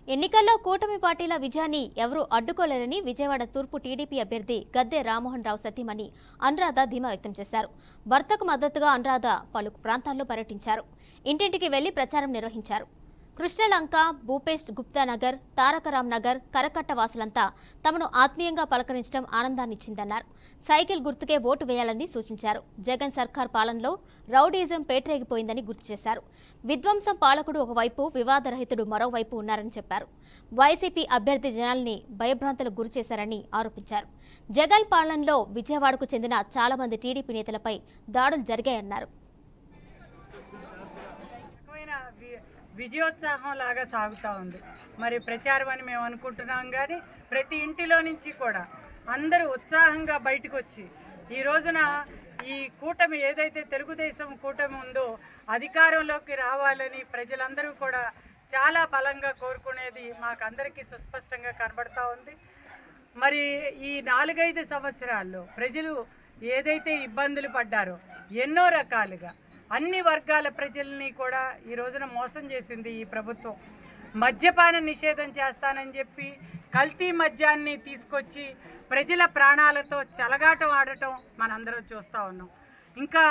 ఎన్నికల్లో కూటమి పార్టీల విజయాన్ని ఎవరూ అడ్డుకోలేరని విజయవాడ తూర్పు టీడీపీ అభ్యర్థి గద్దె రామ్మోహన్ రావు సతీమణి అనురాధ ధీమా వ్యక్తం చేశారు. భర్తకు మద్దతుగా అనురాధ పలు ప్రాంతాల్లో పర్యటించారు. ఇంటింటికి వెళ్లి ప్రచారం నిర్వహించారు. కృష్ణలంక, భూపేష్ గుప్తా నగర్, తారకరామ్ నగర్, కరకట్ట వాసులంతా తమను ఆత్మీయంగా పలకరించడం ఆనందాన్నిచ్చిందన్నారు. సైకిల్ గుర్తుకే ఓటు వేయాలని సూచించారు. జగన్ సర్కార్ పాలనలో రౌడీజం పేటరేగిపోయిందని గుర్తు చేశారు. విధ్వంసం పాలకుడు ఒకవైపు, వివాదరహితుడు మరోవైపు ఉన్నారని చెప్పారు. వైసీపీ అభ్యర్థి జనాల్ని భయభ్రాంతులకు గురిచేశారని ఆరోపించారు. జగన్ పాలనలో విజయవాడకు చెందిన చాలా మంది టీడీపీ నేతలపై దాడులు జరిగాయన్నారు. విజయోత్సాహం లాగా సాగుతూ ఉంది. మరి ప్రచారం అని మేము అనుకుంటున్నాం, కానీ ప్రతి ఇంటిలో నుంచి కూడా అందరూ ఉత్సాహంగా బయటకు వచ్చి ఈ రోజున ఈ కూటమి ఏదైతే తెలుగుదేశం కూటమి ఉందో అధికారంలోకి రావాలని ప్రజలందరూ కూడా చాలా బలంగా కోరుకునేది మాకందరికీ సుస్పష్టంగా కనబడతా ఉంది. మరి ఈ 4-5 సంవత్సరాల్లో ప్రజలు ఏదైతే ఇబ్బందులు పడ్డారో ఎన్నో రకాలుగా అన్ని వర్గాల ప్రజల్ని కూడా ఈ రోజున మోసం చేసింది ఈ ప్రభుత్వం. మద్యపాన నిషేధం చేస్తానని చెప్పి కల్తీ మద్యాన్ని తీసుకొచ్చి ప్రజల ప్రాణాలతో చెలగాటం ఆడటం మనందరం చూస్తూ ఉన్నాం. ఇంకా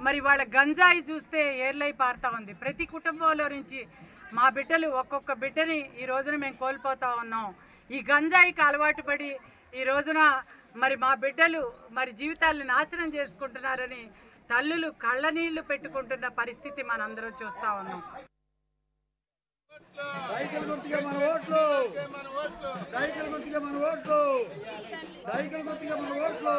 మరి వాళ్ళ గంజాయి చూస్తే ఏర్లై పారుతూ ఉంది. ప్రతి కుటుంబంలో నుంచి మా బిడ్డలు ఒక్కొక్క బిడ్డని ఈ రోజున మేము కోల్పోతూ ఉన్నాం. ఈ గంజాయికి అలవాటు పడి ఈ రోజున మరి మా బిడ్డలు మరి జీవితాలను నాశనం చేసుకుంటున్నారని తల్లులు కళ్ళనీళ్లు పెట్టుకుంటున్న పరిస్థితి మనందరం చూస్తూ ఉన్నాం. సైకిల్ గుర్తుగా మన ఓట్లు, సైకిల్ గుర్తుగా మన ఓట్లు, సైకిల్ గుర్తుగా మన ఓట్లు.